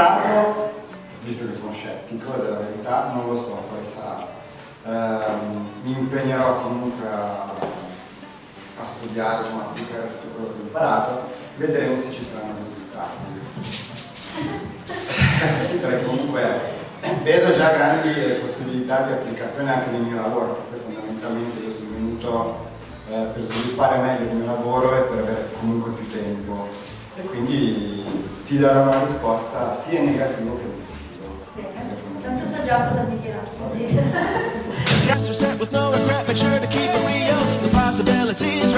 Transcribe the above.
risultato, visto che sono scettico della verità, non lo so quale sarà. Mi impegnerò comunque a studiare, a applicare tutto quello che ho imparato, vedremo se ci saranno risultati. Sì, perché comunque vedo già grandi possibilità di applicazione anche nel mio lavoro, perché fondamentalmente io sono venuto per sviluppare meglio il mio lavoro e per avere comunque più tempo, e quindi ti darò una risposta sia negativa che positiva. Bene, tanto so già cosa mi dirà. With no regret, make sure to keep it real. The possibilities